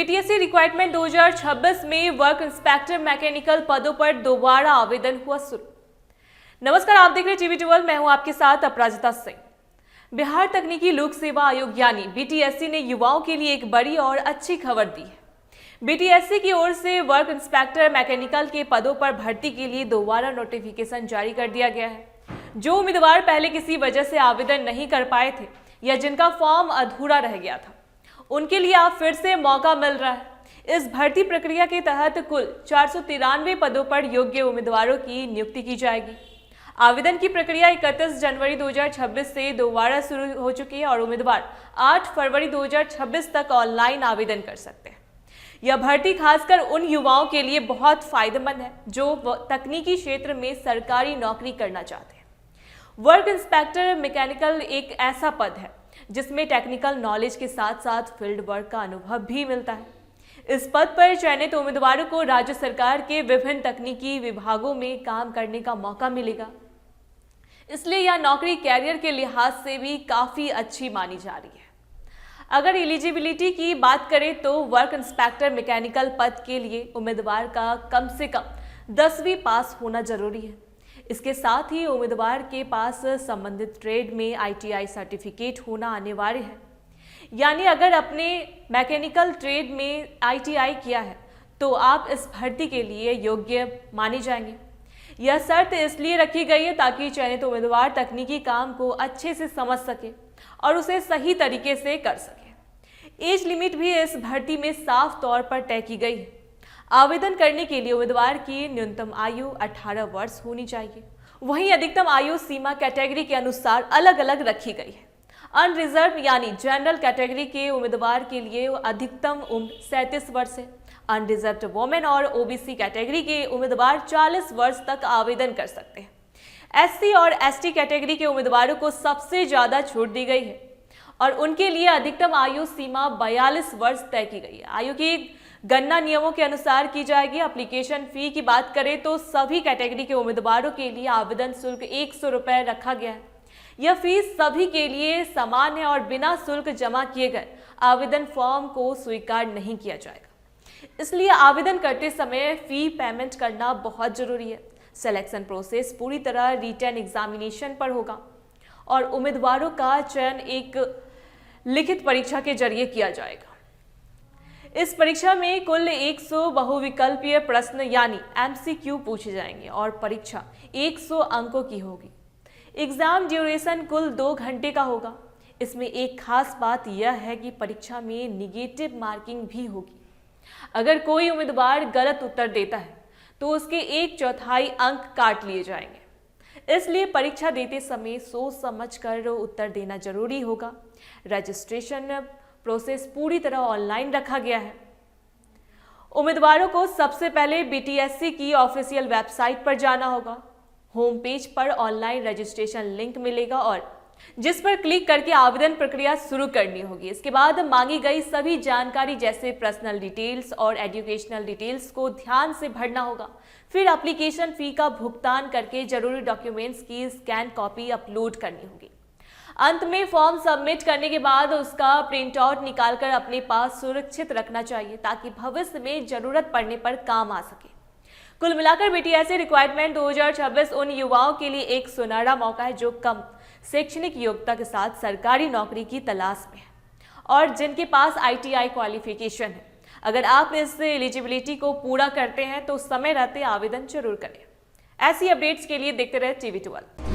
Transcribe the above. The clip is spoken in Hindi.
बीटीएससी रिक्वायरमेंट 2026 में वर्क इंस्पेक्टर मैकेनिकल पदों पर दोबारा आवेदन हुआ शुरू। नमस्कार, आप देख रहे हैं टीवी 12। मैं हूं आपके साथ अपराजिता सिंह। बिहार तकनीकी लोक सेवा आयोग यानी बीटीएससी ने युवाओं के लिए एक बड़ी और अच्छी खबर दी है। बीटीएससी की ओर से वर्क इंस्पेक्टर मैकेनिकल के पदों पर भर्ती के लिए दोबारा नोटिफिकेशन जारी कर दिया गया है। जो उम्मीदवार पहले किसी वजह से आवेदन नहीं कर पाए थे या जिनका फॉर्म अधूरा रह गया था, उनके लिए अब फिर से मौका मिल रहा है। इस भर्ती प्रक्रिया के तहत कुल 493 पदों पर योग्य उम्मीदवारों की नियुक्ति की जाएगी। आवेदन की प्रक्रिया 31 जनवरी 2026 से दोबारा शुरू हो चुकी है और उम्मीदवार 8 फरवरी 2026 तक ऑनलाइन आवेदन कर सकते हैं। यह भर्ती खासकर उन युवाओं के लिए बहुत फायदेमंद है जो तकनीकी क्षेत्र में सरकारी नौकरी करना चाहते हैं। वर्क इंस्पेक्टर मैकेनिकल एक ऐसा पद है जिसमें टेक्निकल नॉलेज के साथ साथ फील्ड वर्क का अनुभव भी मिलता है। इस पद पर चयनित उम्मीदवारों को राज्य सरकार के विभिन्न तकनीकी विभागों में काम करने का मौका मिलेगा। इसलिए यह नौकरी कैरियर के लिहाज से भी काफी अच्छी मानी जा रही है। अगर एलिजिबिलिटी की बात करें तो वर्क इंस्पेक्टर मैकेनिकल पद के लिए उम्मीदवार का कम से कम 10वीं पास होना जरूरी है। इसके साथ ही उम्मीदवार के पास संबंधित ट्रेड में आईटीआई सर्टिफिकेट होना अनिवार्य है। यानी अगर अपने मैकेनिकल ट्रेड में आईटीआई किया है तो आप इस भर्ती के लिए योग्य माने जाएंगे। यह शर्त इसलिए रखी गई है ताकि चयनित उम्मीदवार तकनीकी काम को अच्छे से समझ सके और उसे सही तरीके से कर सके। एज लिमिट भी इस भर्ती में साफ तौर पर तय की गई है। आवेदन करने के लिए उम्मीदवार की न्यूनतम आयु 18 वर्ष होनी चाहिए। वहीं अधिकतम आयु सीमा कैटेगरी के अनुसार अलग अलग रखी गई है। अनरिजर्व यानी जनरल कैटेगरी के उम्मीदवार के लिए अधिकतम उम्र 37 वर्ष है। अनरिजर्व्ड वुमेन और ओबीसी कैटेगरी के उम्मीदवार 40 वर्ष तक आवेदन कर सकते हैं। एससी और एसटी कैटेगरी के उम्मीदवारों को सबसे ज्यादा छूट दी गई है और उनके लिए अधिकतम आयु सीमा 42 वर्ष तय की गई है। आयु की गणना नियमों के अनुसार की जाएगी। एप्लीकेशन फी की बात करें तो सभी कैटेगरी के उम्मीदवारों के लिए आवेदन शुल्क 100 रुपये रखा गया है। यह फीस सभी के लिए समान है और बिना शुल्क जमा किए गए आवेदन फॉर्म को स्वीकार नहीं किया जाएगा। इसलिए आवेदन करते समय फी पेमेंट करना बहुत जरूरी है। सिलेक्शन प्रोसेस पूरी तरह रिटन एग्जामिनेशन पर होगा और उम्मीदवारों का चयन एक लिखित परीक्षा के जरिए किया जाएगा। इस परीक्षा में कुल 100 बहुविकल्पीय प्रश्न यानी एमसीक्यू पूछे जाएंगे और परीक्षा 100 अंकों की होगी। एग्जाम ड्यूरेशन कुल 2 घंटे का होगा। इसमें एक खास बात यह है कि परीक्षा में निगेटिव मार्किंग भी होगी। अगर कोई उम्मीदवार गलत उत्तर देता है तो उसके 1/4 अंक काट लिए जाएंगे। इसलिए परीक्षा देते समय सोच समझ कर उत्तर देना जरूरी होगा। रजिस्ट्रेशन प्रोसेस पूरी तरह ऑनलाइन रखा गया है। उम्मीदवारों को सबसे पहले बीटीएससी की ऑफिशियल वेबसाइट पर जाना होगा। होम पेज पर ऑनलाइन रजिस्ट्रेशन लिंक मिलेगा और जिस पर क्लिक करके आवेदन प्रक्रिया शुरू करनी होगी। इसके बाद मांगी गई सभी जानकारी जैसे पर्सनल डिटेल्स और एजुकेशनल डिटेल्स को ध्यान से भरना होगा। फिर एप्लीकेशन फी का भुगतान करके जरूरी डॉक्यूमेंट्स की स्कैन कॉपी अपलोड करनी होगी। अंत में फॉर्म सबमिट करने के बाद उसका प्रिंट आउट निकालकर अपने पास सुरक्षित रखना चाहिए ताकि भविष्य में जरूरत पड़ने पर काम आ सके। कुल मिलाकर बीटीएससी रिक्वायरमेंट 2026 उन युवाओं के लिए एक सुनहरा मौका है जो कम शैक्षणिक योग्यता के साथ सरकारी नौकरी की तलाश में है और जिनके पास आईटीआई क्वालिफिकेशन है। अगर आप इस एलिजिबिलिटी को पूरा करते हैं तो समय रहते आवेदन जरूर करें। ऐसी अपडेट्स के लिए देखते रहे टीवी 12।